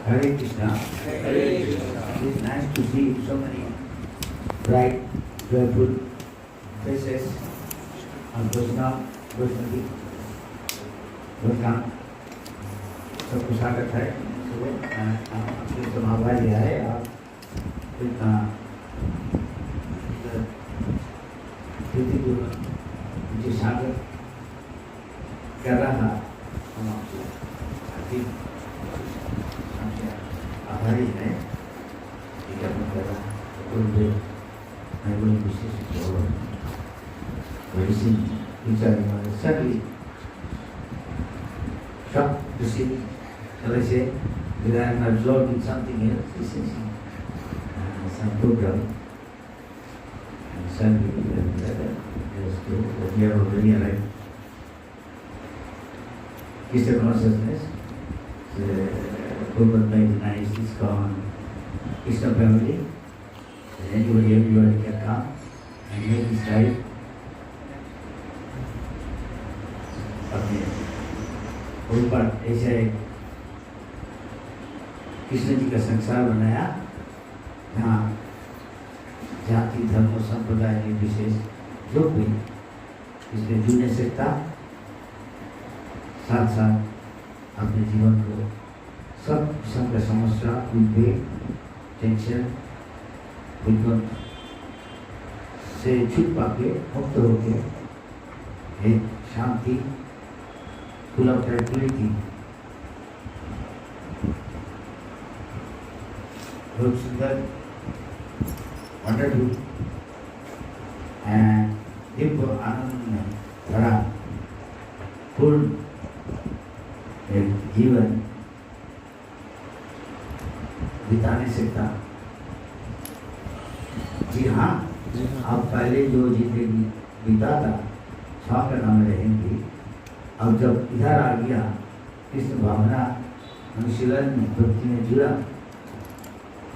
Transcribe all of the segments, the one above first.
Hare Krishna. Hare Krishna. It is nice to see so many bright, joyful faces on Vaishnava, Vaishnavi, Vaishnava. सबको स्वागत है। आपके समाभारी है। आप इतना मुझे स्वागत कर रहा था। हम आपसे आभारी है। मैं बोली विशेष मेडिसिन विचार सभी सब किसी तरह से without absorbing something else, this is some program and something is to that we are already alive. Krishna consciousness, the program by the nice is called Krishna family. Everybody can come and make this life. कोई बात ऐसे कृष्ण जी का संसार बनाया जहाँ जाति धर्म संप्रदाय निर्विशेष जो भी इसमें जुड़ नहीं सकता, साथ साथ अपने जीवन को सब किस्म का समस्या, उद्वेग, टेंशन, विघ्न से छूट पाके मुक्त होके एक शांति, full of tranquility, बहुत सुंदर, wonderful and दिव्य आनंद में भरा पूर्ण एक जीवन बिताने सकता। जी हाँ, आप पहले जो जिंदगी बिता था स्वागत में रहेंगे। अब जब इधर आ गया कृष्ण भावना अनुशीलन में भक्ति में जुड़ा,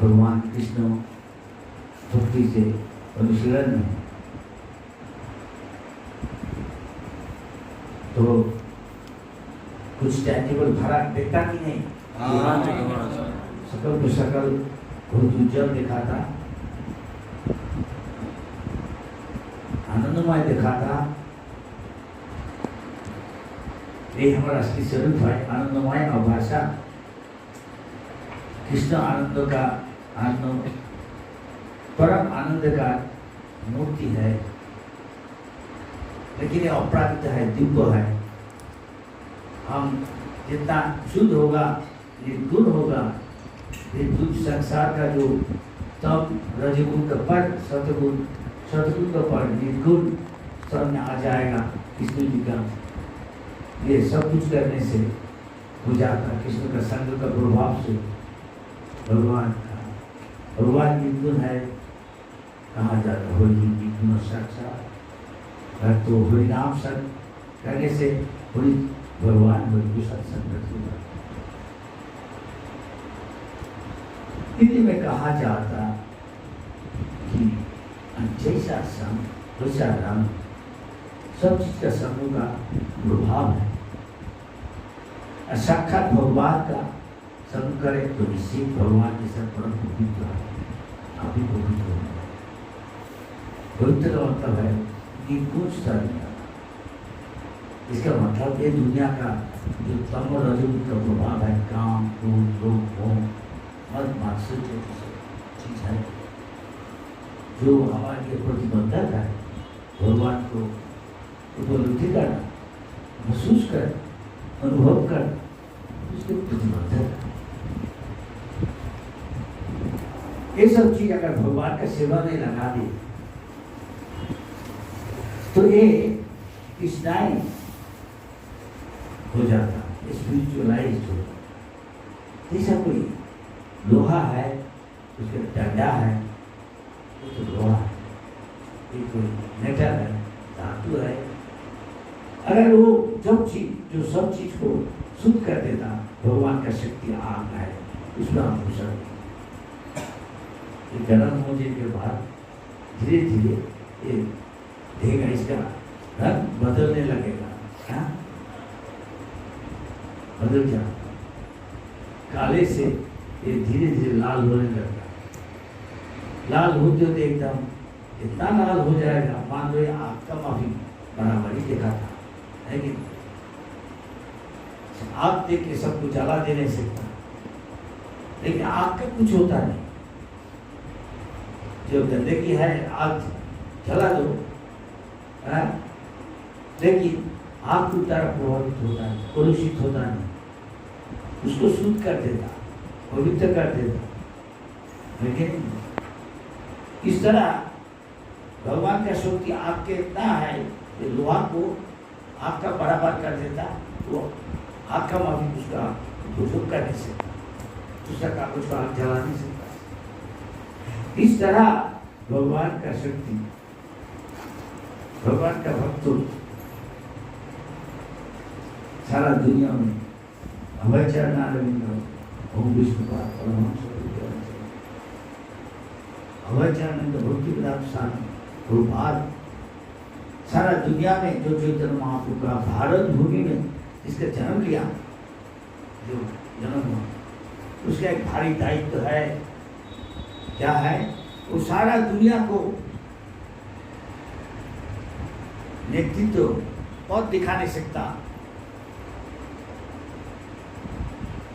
भगवान कृष्ण भक्ति से अनुशीलन में, तो कुछ टैंजिबल फर्क देखता कि नहीं? सकल को सकल बहुत उज्जवल दिखा था, आनंदमय दिखा था। ये हमारा असली स्वरूप है, आनंदमय अभाषा। कृष्ण आनंद का आनंद, परम आनंद का मूर्ति है, लेकिन ये अपराजित है, दिव्य है। हम जितना शुद्ध होगा, निर्गुण होगा, संसार का जो तम रजगुण का पर सतगुण का पर निर्गुण सामने आ जाएगा कृष्ण जी का। ये सब कुछ करने से हो जाता कृष्ण का संग का प्रभाव से भगवान निर्गुण है कहा जाता हो निर्गुण साक्षात। तो हरिनाम संग करने से हरि भगवान को सत्संग होगा। हिंदी में कहा जाता कि जैसा संग वैसा रंग, सब चीज का समूह का प्रभाव है। साक्षात भगवान का संग करे तो निश्चित भगवान के साथ परम पवित्र है, आप ही पवित्र हो। पवित्र का मतलब है निर्गुण स्तर। इसका मतलब ये दुनिया का जो तम और रजोगुण का प्रभाव है, काम क्रोध लोभ मोह मद मात्सर्य चीज है जो हमारे लिए प्रतिबंधक है। भगवान को उपलब्धि करना, महसूस कर, अनुभव कर, उसके प्रतिबंधक है। ये सब चीज अगर भगवान का सेवा में लगा दे तो ये कृष्णाई हो जाता, स्पिरिचुअलाइज्ड हो जाता। जैसा कोई लोहा है, उसका डंडा है, वो तो लोहा है। ये कोई मेटल है, धातु है। अगर वो जो सब चीज को शुद्ध कर देता, भगवान का शक्ति आग है, उसमें आभूषण ये गर्म होने के बाद धीरे धीरे ये देगा, इसका रंग बदलने लगेगा। हाँ? बदल जाता, काले से ये धीरे धीरे लाल होने लगता है। लाल होते होते एकदम इतना लाल हो जाएगा, मान लो आग का माफी बराबर ही देखा था, है कि आग देख के सबको जला दे नहीं सकता, लेकिन आग का कुछ होता नहीं। जो गंदगी है आग जला दो, है? लेकिन आग की तरह प्रभावित होता है, कलुषित होता नहीं, उसको शुद्ध कर देता, पवित्र कर देता। लेकिन इस तरह भगवान का शक्ति आपके इतना है कि लोहा को आग का बराबर कर देता, वो आग का माफी उसका उपयोग कर नहीं सकता, उसका कागज को आग जला नहीं सकता। इस तरह भगवान का शक्ति, भगवान का भक्त सारा दुनिया में अभय चरणारविंद ओम विष्णुपाद परमहंस अभय चरणारविंद भक्ति प्रदान स्वामी प्रभुपाद सारा दुनिया में जो चैतन्य महाप्रभु का भारत भूमि में जिसका जन्म लिया, जो जन्म हुआ, उसका एक भारी दायित्व है। क्या है? वो सारा दुनिया को नेतृत्व पद दिखा नहीं सकता।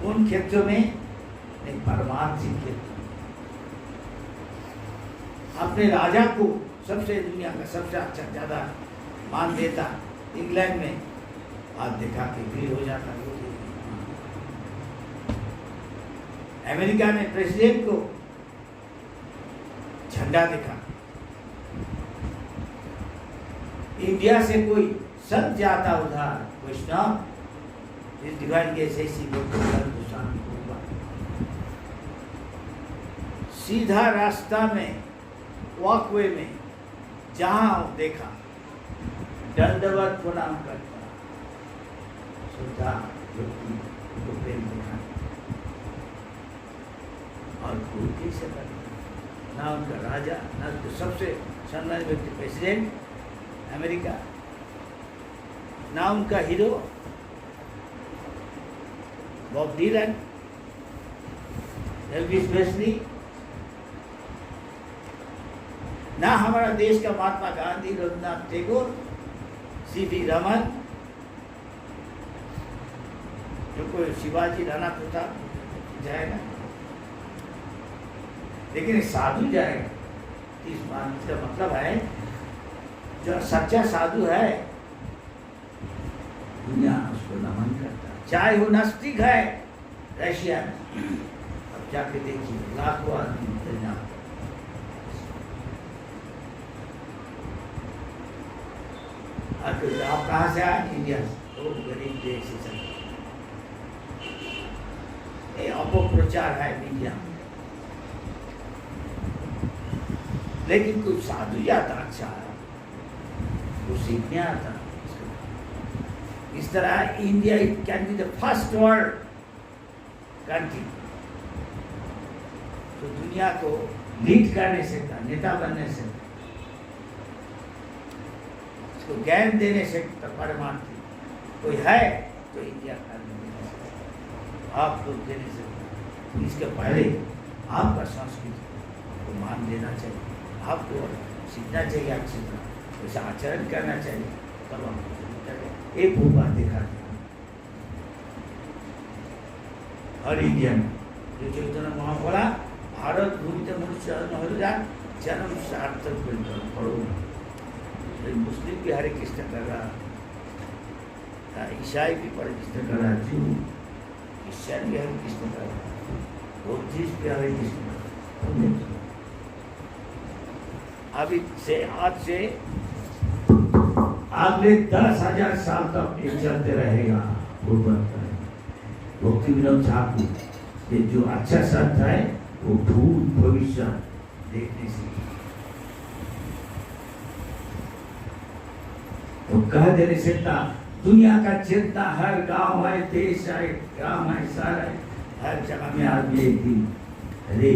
उन क्षेत्रों में एक परमार्थिक क्षेत्र, अपने राजा को सबसे दुनिया का सबसे अच्छा ज्यादा मान देता। इंग्लैंड में हाथ दिखा के भीड़ हो जाता। अमेरिका में प्रेसिडेंट को झंडा दिखा। इंडिया से कोई संत जाता उधर, वैष्णव इस डिवाइन के ऐसी सीधा रास्ता में वॉकवे में जहां देखा दंडवत प्रणाम करता, श्रद्धा भक्ति को प्रेम दिखा। और कोई कैसे करता, ना उनका राजा, ना तो सबसे सम्मानित व्यक्ति प्रेसिडेंट अमेरिका, ना उनका hero Bob Dylan, Elvis Presley, ना हमारा देश का महात्मा गांधी, रविन्द्रनाथ टैगोर, सीवी रमन, जो कोई शिवाजी राणा प्रताप जाएगा, लेकिन साधु जाएगा। इस बात का मतलब है जो सच्चा साधु है दुनिया उसको नमन करता है। चाहे वो नास्तिक है रशिया में, जाके देखिए, लाखों आदमी दुनिया। आप कहाँ से आए? इंडिया से। तो गरीब देश से चले, ये अपप्रचार है मीडिया में। लेकिन कुछ साधु जाता अच्छा है, वो सीखने आता। इस तरह India can be the first world country तो दुनिया को लीड करने से, नेता बनने से, इसको ज्ञान देने से परमार्थी कोई है तो इंडिया कर देने से, आप लोग देने से। इसके पहले आपका संस्कृति को मान देना चाहिए, आपको सीखना चाहिए अच्छी तरह, वैसे आचरण करना चाहिए। तब हम एक वो बात देखा हर इंडियन जो चैतन्य महाप्रभु भारत भूमिते मनुष्य जन्म सार्थक पढ़ो। मुस्लिम भी हरे कृष्ण कर रहा, ईसाई भी हरे कृष्ण कर रहा, जू क्रिश्चियन भी हरे कृष्ण कर रहा, बुद्धिस्ट भी हरे कृष्ण कर रहा। अभी से आज से अगले 10,000 साल तक ये चलते रहेगा। भक्ति विनोद ठाकुर ये जो अच्छा संत है वो भूत भविष्य देखने से तो कह देने से दुनिया का चेतना हर गांव है, देश है, ग्राम है, शहर है, हर जगह में आदमी एक दिन हरे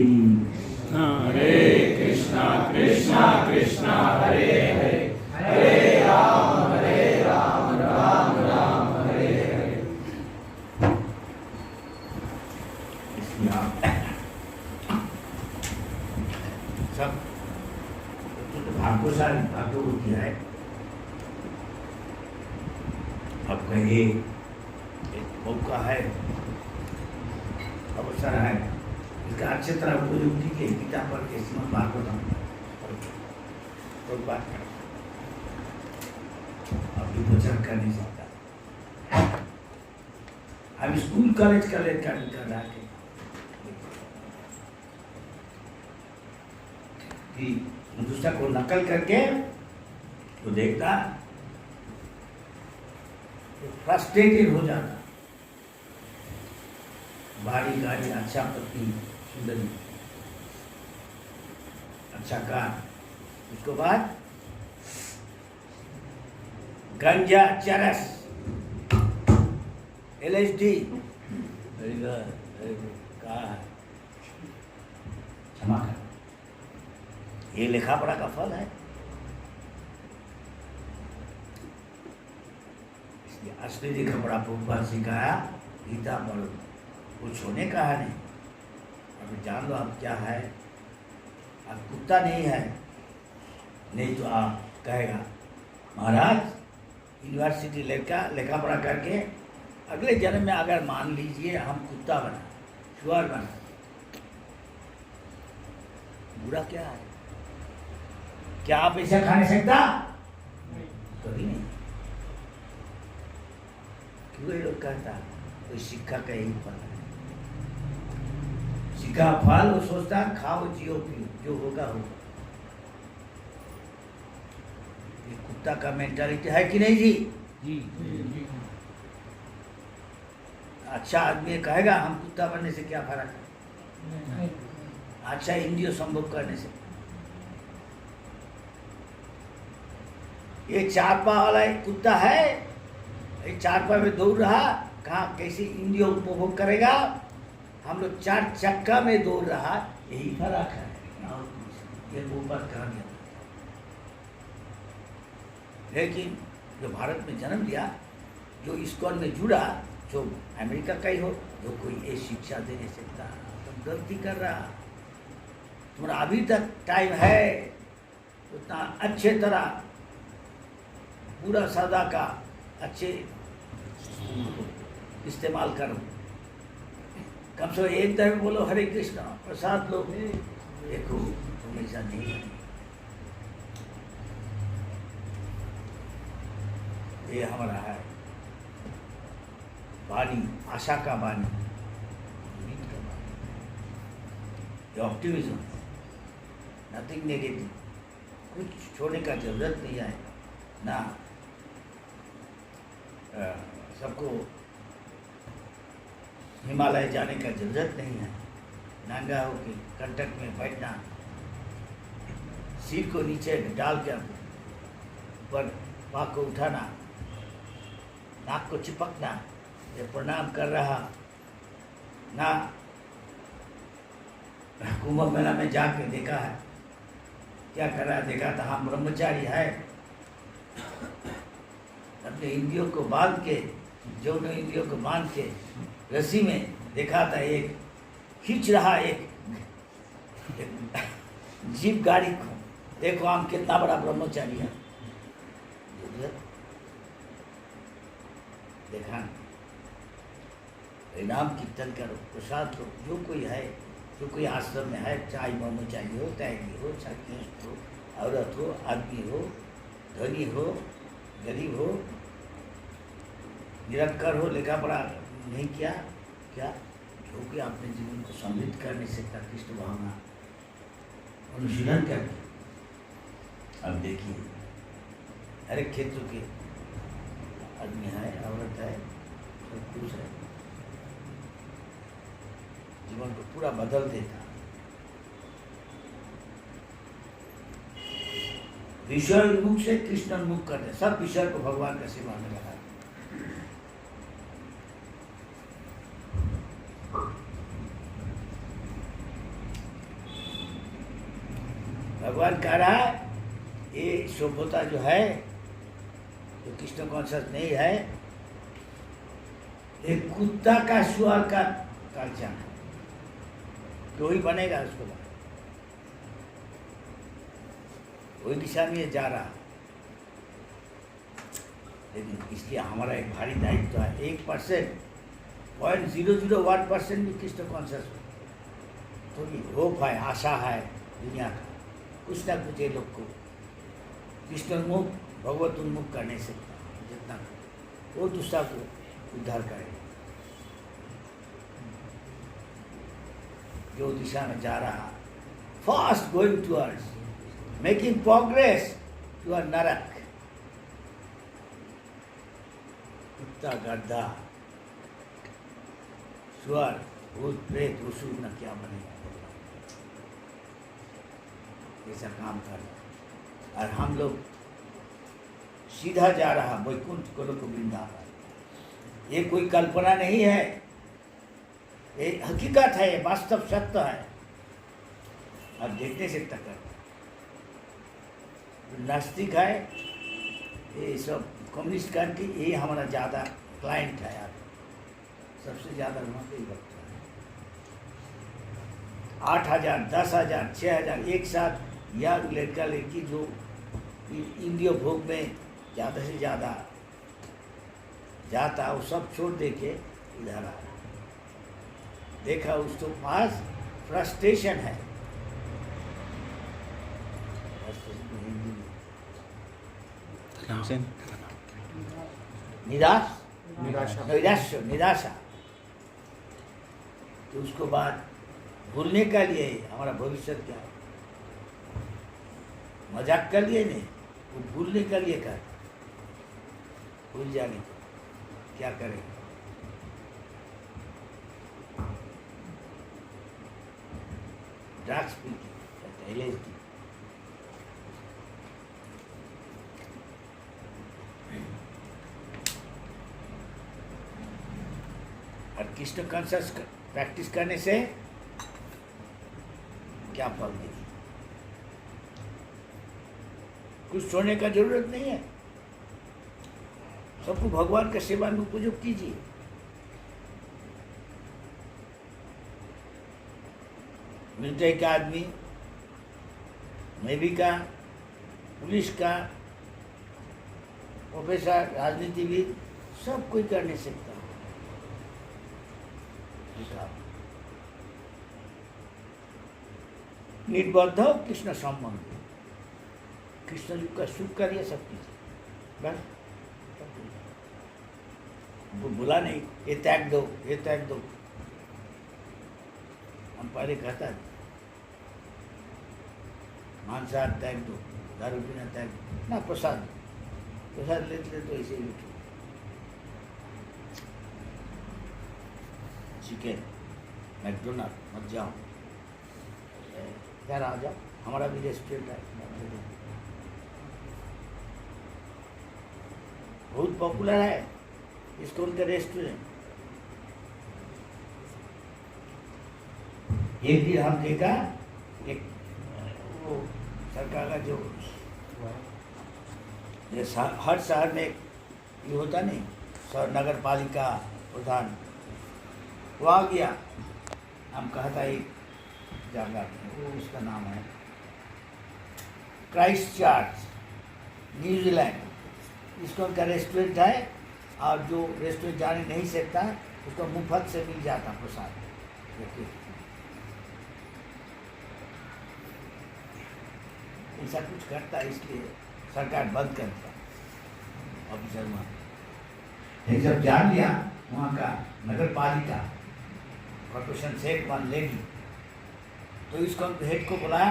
कृष्णा कृष्णा कृष्णा हरे हरे हरे राम राम राम हरे हरे। सब भाग्यशाली भाग्यवती है। अब कहिए एक मौका है, अवसर है, इसका अच्छी तरह उपयोग कीजिए। गीता पर के श्रीमद् भागवतम बात कर अभी प्रचार कर नहीं सकता। हम स्कूल कॉलेज कर रहा है कि दूसरा को नकल करके तो देखता फ्रस्ट्रेटेड हो जाता। भारी गाड़ी, अच्छा पत्नी, सुंदरी, अच्छा कार, उसके बाद गंजा, चरस, LSD, वेरी गुड, कहा है क्षमा कर, ये लिखा पढ़ा का फल है। असली लिखा पढ़ा प्रभुपाद सिखाया गीता पढ़ो, कुछ होने का है नहीं। अभी जान लो आप क्या है। आप कुत्ता नहीं है, नहीं तो आप कहेगा महाराज यूनिवर्सिटी लेखा पढ़ा करके अगले जन्म में अगर मान लीजिए हम कुत्ता बना, शुअर बना, बुरा क्या है? क्या आप ऐसा खा नहीं सकता? कभी नहीं। क्यों ये लोग कहता कोई शिक्षा का यही फल है। शिक्षा फल वो सोचता खाओ जियो पियो, जो होगा होगा। ये कुत्ता का मेंटालिटी है कि नहीं जी? जी। अच्छा आदमी कहेगा हम कुत्ता बनने से क्या फर्क है? अच्छा इंद्रिय संभोग करने से। ये चारपा वाला एक कुत्ता है, एक चारपा में दौड़ रहा, कहाँ कैसे इंद्रिय उपभोग करेगा? हम लोग चार चक्का में दौड़ रहा, यही फर्क है। ये ऊपर कहा गया। लेकिन जो भारत में जन्म लिया, जो इस्कॉन में जुड़ा, जो अमेरिका का ही हो, जो कोई ये शिक्षा दे नहीं सकता, तुम गलती कर रहा। तुम्हारा अभी तक टाइम है, उतना अच्छे तरह पूरा सदा का अच्छे इस्तेमाल करो। कम से कम एक दफे बोलो हरे कृष्णा, प्रसाद लो। देखो तुम ऐसा नहीं है। ये हमारा है वाणी, आशा का वाणी, उम्मीद का वाणी। ये ऑप्टिमिज्म है, नथिंग नेगेटिव। कुछ छोड़ने का जरूरत नहीं है ना, सबको हिमालय जाने का जरूरत नहीं है। नंगा होके कंटक में बैठना, सिर को नीचे डाल कर ऊपर पाँव को उठाना, नाक को चिपकना, ये प्रणाम कर रहा ना। कुंभ मेला में जाके देखा है, क्या कर रहा है, देखा था हम ब्रह्मचारी है, अपने इंद्रियों को बांध के, जो इंद्रियों को बांध के रस्सी में देखा था, एक खींच रहा एक जीप गाड़ी को। देखो हम कितना बड़ा ब्रह्मचारी है, देखा। नाम कीर्तन करो, प्रसाद लो, जो कोई है, जो कोई आश्रम में है, चाहे ब्रह्मचारी हो, त्यागी हो, चाहे हो, औरत हो, आदमी हो, धनी हो, गरीब हो, निरक्षर हो, लिखा पढ़ा नहीं किया, क्या जो कि अपने जीवन को समृद्ध करने से कृष्ण भावना अनुशीलन करके। अब देखिए, हर एक क्षेत्र के आदमी है, औरत है, सब कुछ है, जीवन को पूरा बदल देता। विषय मुख से कृष्ण मुख करते, सब विषय को भगवान का सेवा में लगा। भगवान कह रहा है ये सभ्यता जो है, जो कृष्ण कॉन्शियस नहीं है, एक कुत्ता का स्वर का कल्चर है, तो ही बनेगा उसको बाद, वही दिशा में ये जा रहा। लेकिन इसलिए हमारा एक भारी दायित्व है, 1% 0.001% भी कृष्ण कॉन्शियस हो, तो भी होप है, आशा है दुनिया का, कुछ ना कुछ ये लोग को कृष्णोन्मुख भगवत उन्मुख करने से जितना वो दूसरा को उद्धार करेगा। जो दिशा में जा रहा, fast going towards making progress to नरक, कुत्ता, गड्ढा, स्वर, भूत प्रेत, असुर न क्या बनेगा, ऐसा काम कर रहा। और हम लोग सीधा जा रहा वैकुंठ गोलोक वृंदावन। ये कोई कल्पना नहीं है, ये हकीकत है, ये वास्तव सत्य है। अब देखने से तक नास्तिक है, ये सब कम्युनिस्ट कंट्री, ये हमारा ज़्यादा क्लाइंट है यार, सबसे ज़्यादा वहाँ पे वक्त है। 8,000, 10,000, 6,000 एक साथ या लड़का लड़की जो इंद्रिय भोग में ज़्यादा से ज़्यादा जाता, वो सब छोड़ दे के इधर आ। देखा उसके पास फ्रस्ट्रेशन है, निराशा। तो उसको बाद भूलने का लिए हमारा भविष्य क्या है, मजाक कर लिए नहीं, वो भूलने का लिए कर, भूल जाने क्या करेंगे। ड्रग्स पीते, LSD, और कृष्ण कॉन्शियस प्रैक्टिस करने से क्या फल देगी। कुछ छोड़ने का जरूरत नहीं है, सबको भगवान का सेवा में उपयोग कीजिए। मिलिट्री का आदमी, नेवी का, पुलिस का, प्रोफेसर, राजनीतिविद, सब कोई कर नहीं सकता। निर्बद्ध कृष्ण संबंध, कृष्ण जी का सुख करिए सब चीज, बस। वो बोला नहीं ये त्याग दो, ये त्याग दो। हम पहले कहता मांसाहार त्याग दो, दारू पीना त्याग दो ना, प्रसाद प्रसाद लेते तो ऐसे ही उठो। चिकन मैकडोनल्ड मत जाओ, इधर आ जाओ, हमारा भी रेस्टोरेंट है, बहुत पॉपुलर है इसको उनका रेस्टोरेंट। एक दिन हम देखा एक वो सरकार का जो हर शहर में ये होता नहीं, नगर पालिका प्रधान, वो आ गया। हम कहा था एक जगह, वो उसका नाम है क्राइस्ट चर्च, न्यूजीलैंड। इसको उनका रेस्टोरेंट है, और जो रेस्टोरेंट जाने नहीं सकता उसको मुफ्त से मिल जाता प्रसाद। ऐसा कुछ करता है, इसलिए सरकार बंद कर दिया ऑफिसर वहाँ। एक जब जान लिया वहाँ का नगर पालिका कॉर्पोरेशन से एक वन लेगी, तो इसको हेड को बुलाया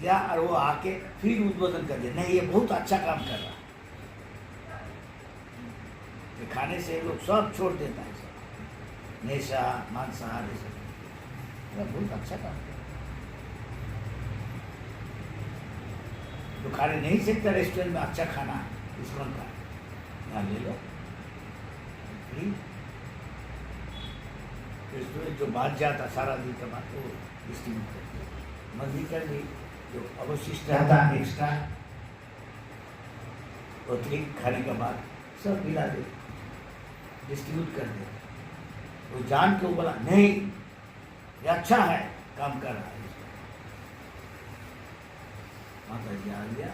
गया, और वो आके फिर उद्बोधन कर दिया, नहीं ये बहुत अच्छा काम कर रहा है, ये खाने से लोग सब छोड़ देता है, सब नेशा मांसाहार ये सब, बहुत अच्छा काम कर रहा है। तो खाने नहीं सकता रेस्टोरेंट में अच्छा खाना इसको का यहाँ ले लो फ्री। रेस्टोरेंट जो बात जाता सारा दिन का बात वो डिस्ट्रीब्यूट कर, मंदी कर दी, जो अवशिष्ट रहता एक्स्ट्रा अतिरिक्त खाने के बाद सब मिला दे, डिस्ट्रीब्यूट कर दे। वो जान के वो बोला नहीं ये अच्छा है काम कर रहा है, माता जी आ गया।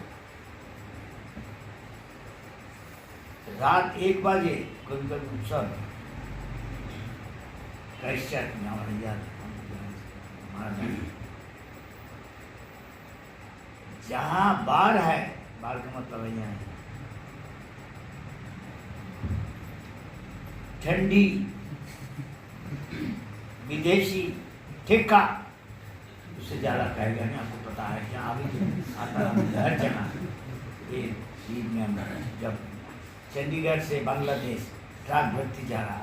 रात 1 बजे कभी कभी सब क्राइस्टचर्च में हमारे याद जहाँ बार है, बार का मतलब है यहाँ ठंडी विदेशी ठेका, उससे ज़्यादा कहेगा नहीं, आपको पता है कि अभी आता हर जगह ये चीज में हम जब चंडीगढ़ से बांग्लादेश ट्रक भर्ती जा रहा,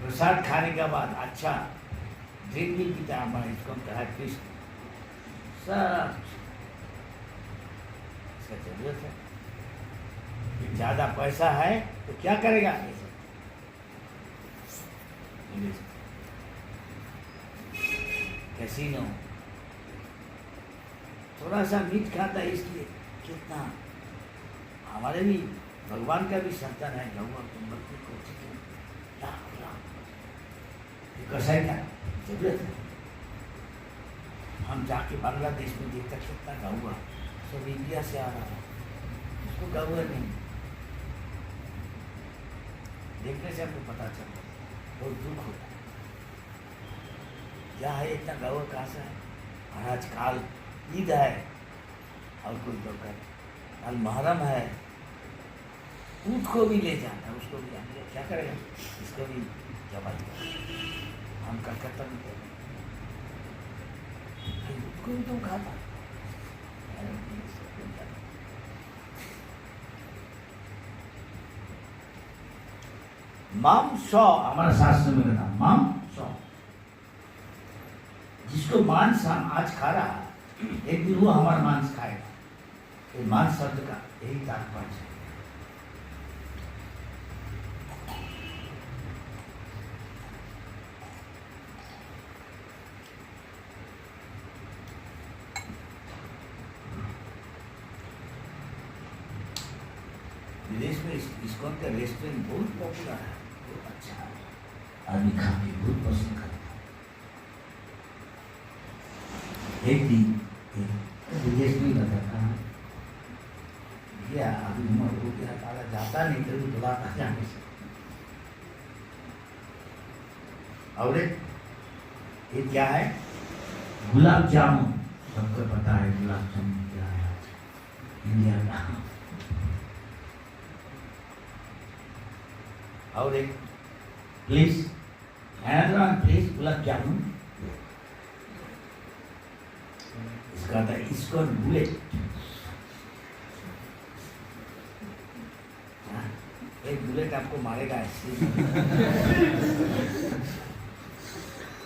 प्रसाद खाने के बाद अच्छा ड्रिंक भी पीता है, हमारा इसको हम कहा कृष्ण सब इसका जरूरत है। ज़्यादा पैसा है तो क्या करेगा, कैसीनो थोड़ा सा मीठ खाता है, इसलिए कितना हमारे भी भगवान का भी संतान है, गौवा कुंभती को चिकन कसाई का जरूरत है। हम जाके बांग्लादेश में देखता कितना गौवा सब इंडिया से आ रहा है, उसको गौवा नहीं देखने से हमको पता चलता, बहुत दुख होता है। क्या है इतना गौवा कहाँ से है? महाराज काल ईद है और कोई दरकार, कल मुहर्रम है, ऊँट को भी ले जाना, उसको भी हम क्या करेगा, इसको भी जमाई हम कलकत्ता में थे, ऊँट को भी तुम खाता। मांस हमारा शास्त्र में कहता मांस, जिसको मांस हम आज खा रहा है, एक दिन वो हमारा मांस खाएगा। ये मांस शब्द का यही तात्पर्य है। विदेश में इसको का रेस्टोरेंट बहुत पॉपुलर है, बहुत अच्छा है, आदमी खा के बहुत पसंद करता है। एक दिन विदेश में बताता है भैया अभी उम्र हो गया, ताला जाता नहीं कभी बुलाता जाने से। और ये क्या है, गुलाब जामुन, सबको पता है गुलाब जामुन क्या है इंडिया का। और एक please, another one please, gulab jamun. इसका था इसको बुलेट। एक बुलेट आपको मारेगा ऐसे।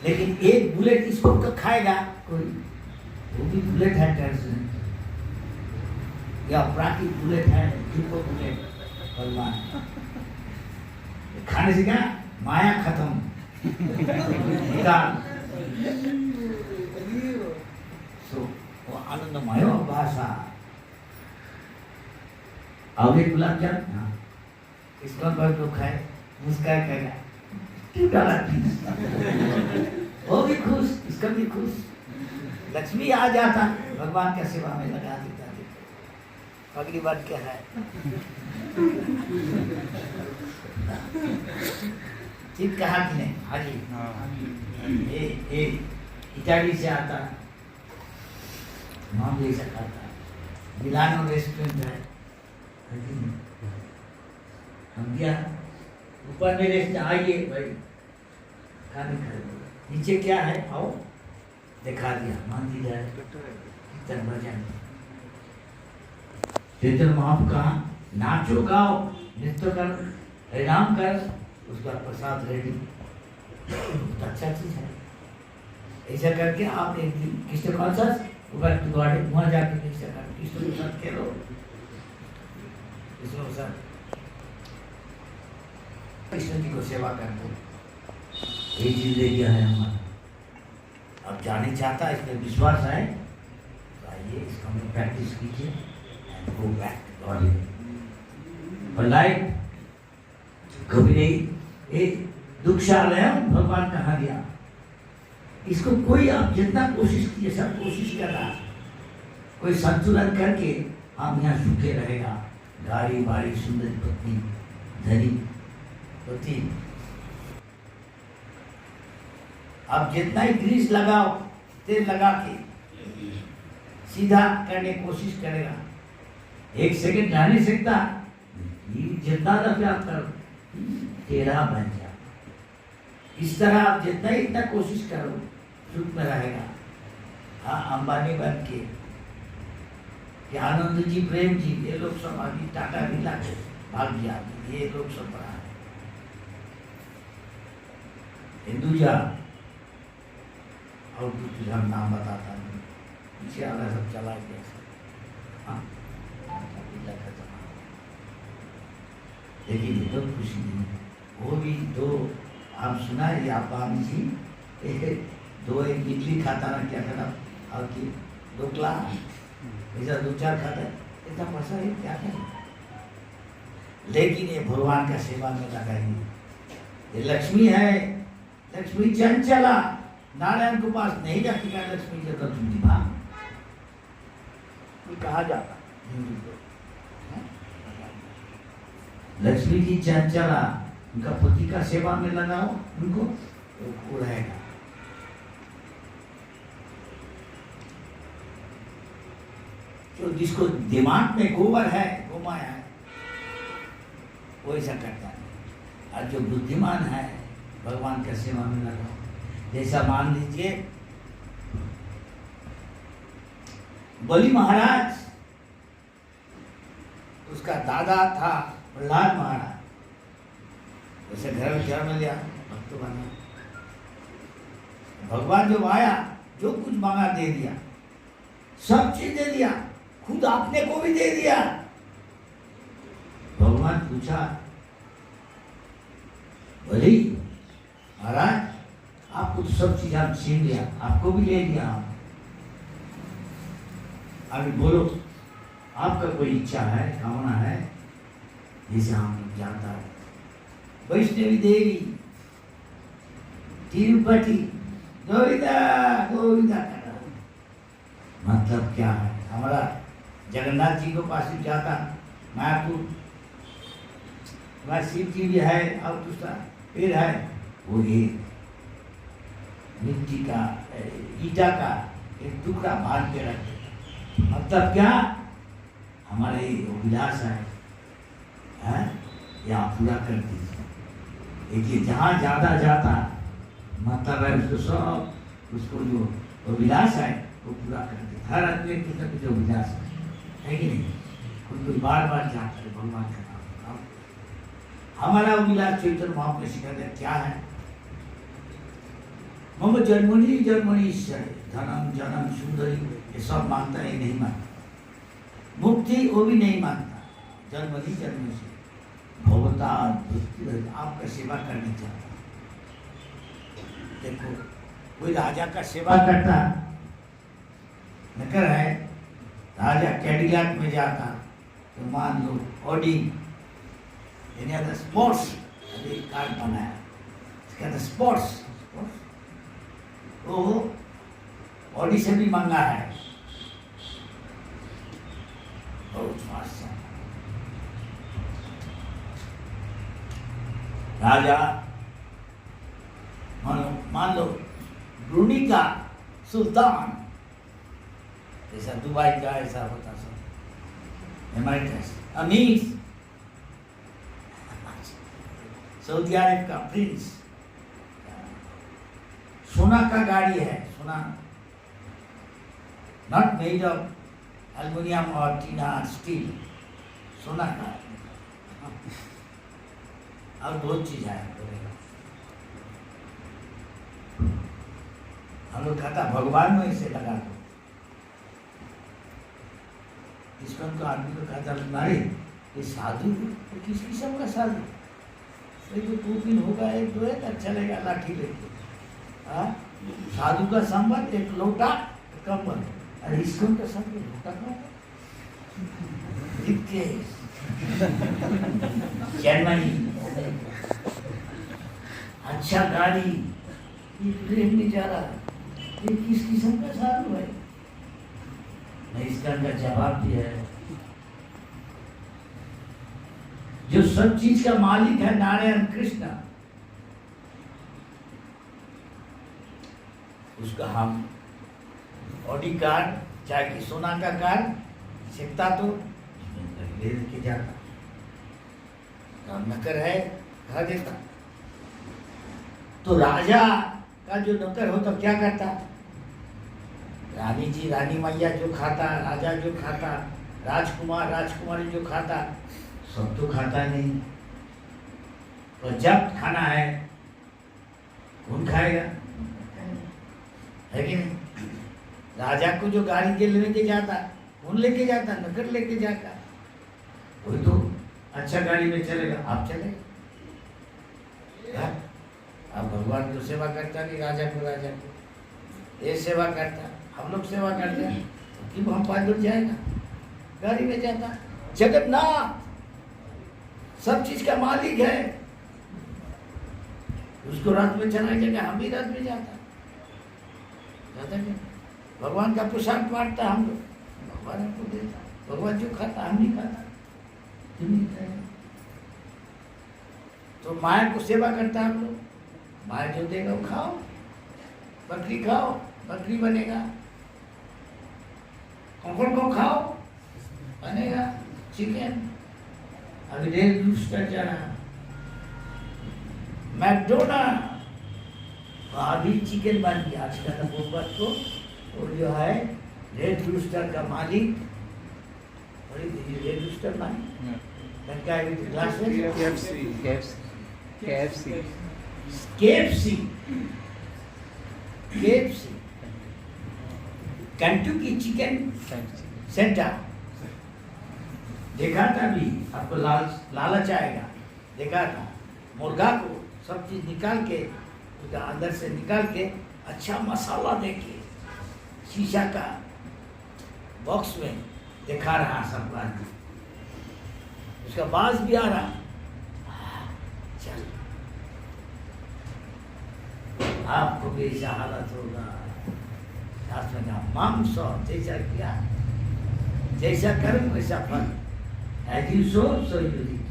लेकिन एक बुलेट इसको तो खाएगा कोई, वो भी बुलेट है टेंशन, या प्राकृतिक बुलेट है, जीवो बुलेट भगवान। खाने से क्या माया खत्म निकाल। तो वो आनंदमय भाषा। अब एक गुलाब जामुन, हाँ इसका पर जो खाए मुस्कान करेगा, क्यों डाला वो भी खुश, इसका भी खुश। लक्ष्मी आ जाता, भगवान का सेवा में लगा देता। अगली बात क्या है? ठीक कहा कि नहीं? हाँ जी। ये इटाली से आता, नाम ले सकता था, मिलानो रेस्टोरेंट है, हम गया ऊपर में रेस्टोरेंट, आइए भाई खाने खा। नीचे क्या है आओ, दिखा दिया, मान दी जाए कीर्तन भजन। चैतन्य महाप्रभु कहा नाचो गाओ नृत्य कर हरिनाम कर, उसका प्रसाद रेडी, तो अच्छा चीज है। ऐसा करके आप एक दिन कृष्ण कॉन्सर्ट वहाँ जाके कृष्ण के साथ खेलो, कृष्ण के साथ कृष्ण जी को सेवा करते, यही चीज दे दिया है हमारा। अब जाने चाहता है, इसमें विश्वास है तो आइए इसका हम प्रैक्टिस कीजिए, गो बैक गॉड। और लाइफ कभी नहीं, एक दुखशालय भगवान कहाँ गया, इसको कोई आप जितना कोशिश कीजिए, सब कोशिश कर रहा है, कोई संतुलन करके हम यहाँ सूखे रहेगा। गाड़ी बाड़ी सुंदर पत्नी धनी पति, आप जितना ही ग्रीस लगाओ, तेल लगा के सीधा करने की कोशिश करेगा, एक सेकंड जा नहीं सकता। जितना दफे आप करो टेढ़ा बन जा। इस तरह आप जितना ही इतना कोशिश करो सुख में रहेगा। हाँ अंबानी बन के, आनंद जी, प्रेम जी, ये लोग सब आगे टाटा बिरला भाग गया, ये लोग सब पढ़ा है। हिंदुजा और कुछ हम नाम बताता नहीं, पीछे वाला सब चला गया। हाँ लेकिन ये तो खुशी नहीं है। वो भी दो आप सुना है, पानी जी दो एक इडली खाता ना, क्या करा और कि ढोकला ऐसा दो चार खाता है, इतना पैसा है क्या है। लेकिन ये भगवान का सेवा में लगाइए। ये लक्ष्मी है, लक्ष्मी चंचला, नारायण के पास नहीं जाती का लक्ष्मी जगह तुम भाग कहा जाता हिंदू को। लक्ष्मी जी चंचला, उनका पति का सेवा में लगाओ उनको, वो रहेगा। तो जिसको दिमाग में गोबर है, गोमाया है, वो ऐसा करता है। और जो बुद्धिमान है भगवान का सेवा में लगाओ। जैसा मान लीजिए बलि महाराज, उसका दादा था प्रहलाद महाराज, उसे घर में लिया, भक्त बना। भगवान जो आया, जो कुछ मांगा दे दिया, सब चीज दे दिया, खुद आपने को भी दे दिया। भगवान पूछा बलि महाराज आपको तो सब चीज आप छीन लिया, आपको भी ले लिया। अभी बोलो आपका कोई इच्छा है, कामना है, जिसे हम जानता है। वैष्णवी देवी तिरुपति गोविंदा गोविंदा कर रहा। मतलब क्या है, हमारा जगन्नाथ जी को पास जाता, मायापुर शिव जी भी है और दूसरा पेड़ है, वो ये मिट्टी का ईटा का एक टुकड़ा बांध के रखते। मतलब क्या, हमारे विलास है, या पूरा कर दीजिए। देखिए जहाँ ज्यादा जाता मतलब है उसको सब उसको जो अभिलाष है वो पूरा कर दे। हर आदमी कुछ न कुछ अभिलाष है कि नहीं? कोई बार बार जाता है भगवान का नाम। हमारा अभिलाष चैतन्य महाप्रभु ने सिखाया क्या है? मम जन्मनि जन्मनि ईश्वर धनम जनम सुंदरी, ये सब मानता है नहीं मानता। मुक्ति वो भी नहीं मानता। जन्मनि जन्म से भगवता आपका सेवा करना चाहता। देखो कोई राजा का सेवा करता नकर है, राजा कैडिलैक में जाता तो मान लो ऑडी यानी स्पोर्ट्स कार बनाया, इसका स्पोर्ट्स वो ऑडी से भी महंगा है, बहुत फास्ट है। राजा मान लो ब्रूनी का सुल्तान, जैसा दुबई का ऐसा होता सब एमरेट्स, अमीर सऊदी अरब का प्रिंस, सोना का गाड़ी है, सोना नॉट मेड ऑफ एल्युमिनियम और टीना स्टील, सोना का और बहुत चीज है। हम लोग कहता भगवान में इसे लगा दो, इसको तो आदमी को कहता नारे ये साधु तो किस किस्म का साधु, तो 2 दिन होगा 1 2 तक चलेगा लाठी लेके। साधु का संबंध एक लोटा कंबल, अरे इसको का संबंध लोटा कंबल जर्मनी, अच्छा गाड़ी, ये ट्रेन में जा रहा है, ये किस किस्म का साधु है? मैं इसका अंदर जवाब दिया है, जो सब चीज का मालिक है नारायण कृष्ण, उसका हम ऑडी कार चाहे कि सोना का कार सीखता तो ले के जाता, नौकर है कहा देता। तो राजा का जो नौकर हो तो क्या करता? रानी जी रानी मैया जो खाता, राजा जो खाता, राजकुमार राजकुमारी जो खाता, सब तो खाता नहीं। तो जब खाना है कौन खाएगा? है कि नहीं? राजा को जो गाड़ी के लेके जाता कौन लेके जाता? नगर लेके जाता। वही तो अच्छा गाड़ी में चलेगा, आप चलेगा। अब भगवान को सेवा करता नहीं, राजा को ये सेवा करता, हम लोग सेवा करते हैं कि हम पैदल जाएगा, गाड़ी में जाता। जगन्नाथ सब चीज का मालिक है, उसको रथ में चला जाएगा, हम भी रथ में जाता नहीं। भगवान का प्रसाद बांटता हम लोग, भगवान हमको देता, भगवान जो खाता हम नहीं खाता। तो माया को सेवा करता हम लोग, माया जो देगा वो खाओ, बकरी खाओ बकरी बनेगा, कॉकड़ को खाओ बनेगा चिकन। अभी रेड रूस्टर जा रहा मैकडोनल्ड, अभी चिकन बन गया आज का मोहब्बत को। और जो है रेड रूस्टर का मालिक, रेड रूस्टर मालिक केंटुकी चिकन सेंटर देखा था भी, आपको लालच आएगा। देखा था मुर्गा को सब चीज निकाल के उसका अंदर से निकाल के अच्छा मसाला देके शीशा का बॉक्स में दिखा रहा सब आदमी, उसका बाज भी आ रहा। चल आपको भी ऐसा हालत होगा। शास्त्र में कहा मांस जैसा किया जैसा कर्म वैसा फल, as you sow so you reap.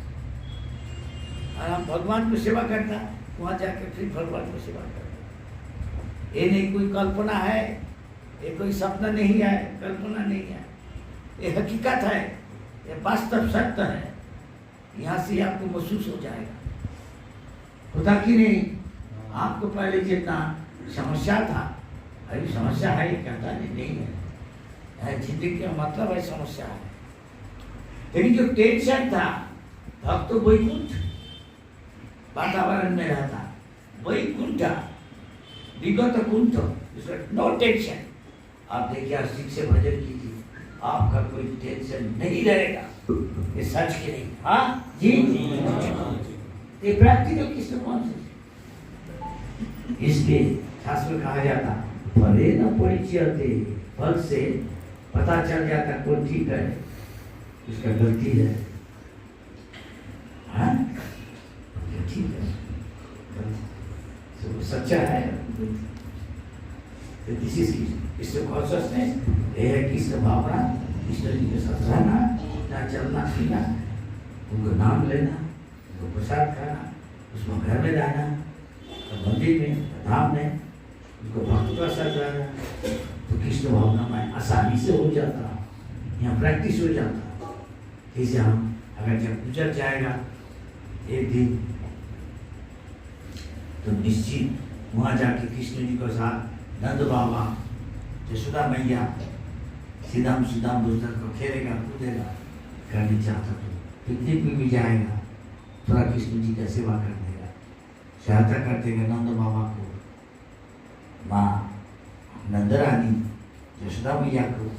हम भगवान को सेवा करता, वहां जाके फिर भगवान को सेवा करता। ये नहीं कोई कल्पना है, ये कोई सपना नहीं है, कल्पना नहीं है, ये हकीकत है, ये वास्तव सत्य है। यहाँ से आपको महसूस हो जाएगा। होता कि नहीं? आपको पहले जितना समस्या था, अभी समस्या है कहता नहीं है, जिंदगी का मतलब है समस्या है। लेकिन जो टेंशन था, भक्त तो वैकुंठ वातावरण में रहता, वैकुंठ विगत कुंठ, नो टेंशन। आप देखिए, आप ठीक से भजन कीजिए, आपका कोई टेंशन नहीं रहेगा। ये सच के नहीं? हाँ जी, ये प्रैक्टिकल किसने कौन से? इसलिए शास्त्र में कहा जाता, फले न परिचयते, फल से पता चल जाता कौन ठीक है, उसका गलती है। हाँ, ठीक है, तो सच्चा है। दिस इज कृष्ण कॉन्शियसनेस, ये है कृष्ण भावना, कृष्ण जी के साथ रहना, ना चलना फिरना, उनको नाम लेना, उनको प्रसाद खाना, उसको घर में जाना, मंदिर में, धाम में, उसको भक्त का साथ रहना, तो कृष्ण भावना में आसानी से हो जाता, यहाँ प्रैक्टिस हो जाता। जैसे हम अगर जब गुजर जाएगा एक दिन, तो निश्चित वहाँ जाके कृष्ण जी के साथ नंद बाबा, यशोदा मैया, सीधाम सीधाम बुजर को खेलेगा कूदेगा, करनी चाहता तो पिकनिक में भी जाएगा, थोड़ा कृष्ण जी का सेवा कर देगा, सहायता कर देगा नंद बाबा को, माँ नंदरानी यशोदा मैया को,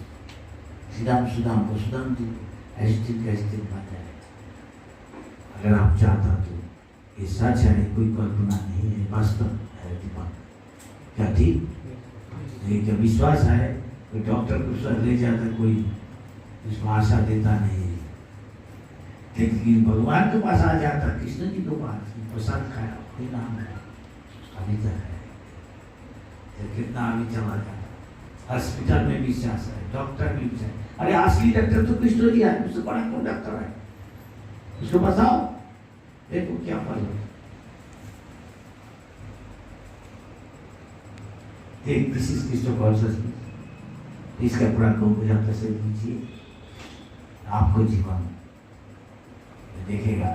सीधाम सुदाम को, सुदाम जी को, स्थित का स्थित बात है। अगर आप चाहता तो ये सच है, कोई कल्पना नहीं है, वास्तव है दिमाग क्या ठीक। जब विश्वास है, कोई डॉक्टर को ले जाता, कोई उसको आशा देता नहीं, लेकिन भगवान के पास आ जाता, कृष्ण जी के पास प्रसाद खाया, कोई नाम है अभी तक है, तो कितना आगे चला जाता। हॉस्पिटल में विश्वास है, डॉक्टर में विश्वास, अरे असली डॉक्टर तो कृष्ण जी है, उससे बड़ा कौन डॉक्टर है? उसको बताओ, देखो क्या फल है। दिस इज कृष्ण कॉन्शियसनेस, इसका पूरा गुजरात से दीजिए, आपको जीवन देखेगा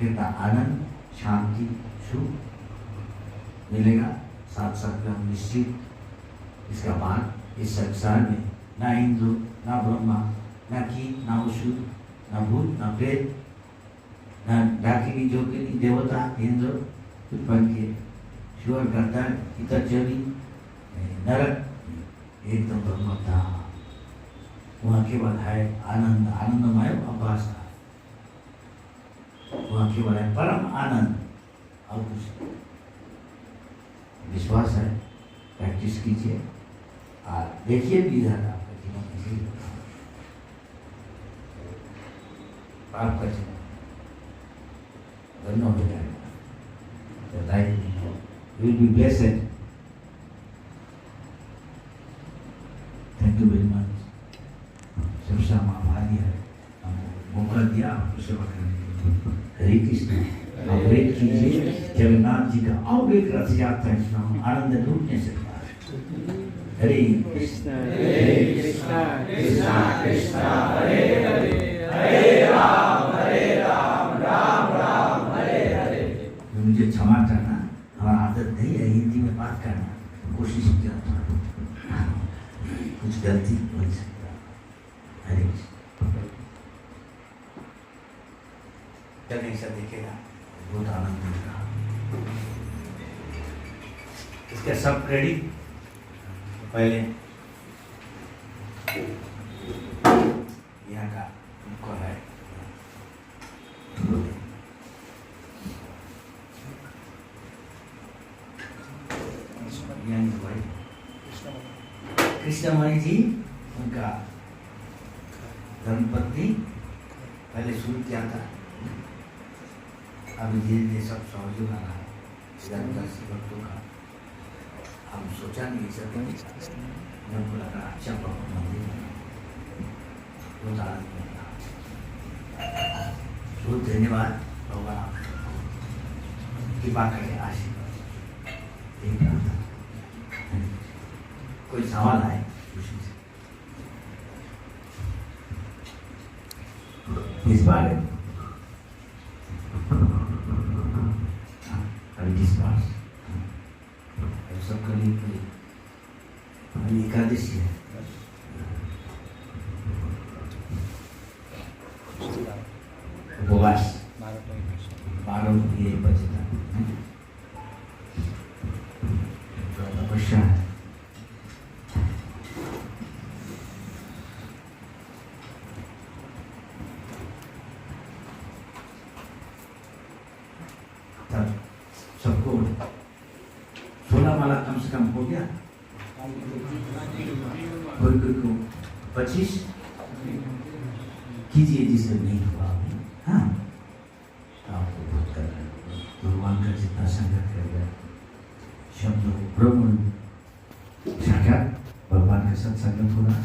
कितना आनंद, शांति, सुख मिलेगा, साथ साथ में निश्चित। इसका बाद इस संसार में ना इंद्र, ना ब्रह्मा, ना कीट, ना असुर, ना भूत, ना प्रेत, ना डाकिनी जोगिनी देवता इंद्र कुछ बन के शिवर गर्दन इतर जमी नरक, एकदम ब्रह्म धाम। वहाँ केवल है आनंद, आनंदमय आभास था, वहाँ केवल है परम आनंद और कुछ। विश्वास है, प्रैक्टिस कीजिए और देखिए भी इधर आपका जीवन आपका जीवन धन्य हो जाएगा, you will be blessed. Thank you very much. सबसे हम आभारी है, हमको मौका दिया आपको सेवा करने के लिए। हरे कृष्ण। आप वेट कीजिए, जगन्नाथ जी का और एक रथ यात्रा इसमें आनंद लूटने से हरे कृष्ण कृष्ण कृष्ण हरे हरे, हरे राम राम राम हरे हरे। मुझे क्षमा करना, हमारा आदत नहीं है हिंदी में बात करना, कोशिश किया था, कुछ गलती हो सकता। हरे जब ऐसा देखेगा बहुत आनंद मिलेगा। इसका सब क्रेडिट पहले यहाँ का उनको है, कृष्णमणि जी, उनका धर्मपत्नी पहले शुरू किया था, अभी धीरे धीरे सब सहयोग आ रहा है भक्तों का। हम सोचा नहीं सब, हमको लगा अच्छा मंदिर बहुत आनंद मिला। बहुत धन्यवाद भगवान, कृपा करें, आशीर्वाद। कोई सवाल आए इस बारे में? this Mars. सबका लिए एकादशी है। उपवास 12 बजे तक तपस्या है। तब सबको 16 माला कम से कम हो गया। कोई कोई को 25 कीजिए जिससे नहीं हुआ। हाँ, आपको बहुत कर रहे हैं। भगवान का जितना संगत कर गया शब्द ब्रह्म साक्षात भगवान का सत्संगत हो रहा।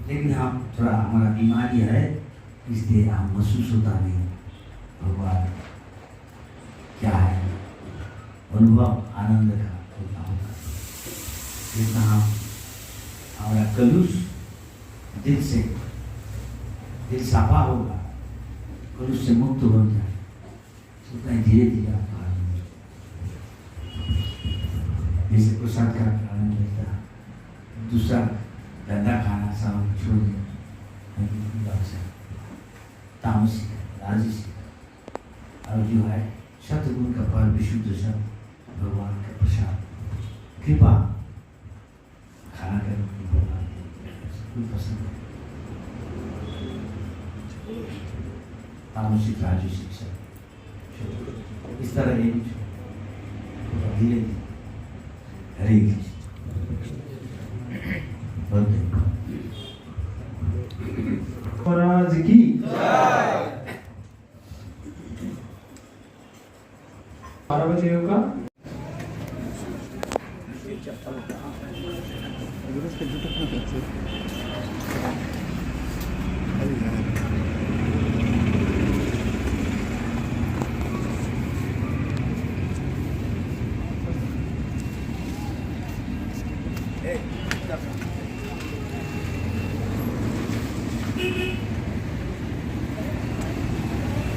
लेकिन हम थोड़ा हमारा बीमारी है, इसलिए हम महसूस होता नहीं भगवान क्या है, अनुभव आनंद का होता होगा। जितना हम हमारा कलुष दिल से दिल साफा होगा, कलुष से मुक्त हो जाए, उतना ही धीरे धीरे आपका आनंद जैसे प्रसाद का आनंद मिलता है। दूसरा गंदा खाना सब छोड़ दें, तामसिक राजसिक और जो है सतगुण का फल विशुद्ध सब भगवान का प्रसाद कृपा खाना कर भगवान कोई पसंद है। तामसिक राजसिक सब इस तरह ये धीरे धीरे हरे बोलते महाराज की पार्वती का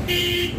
Hey,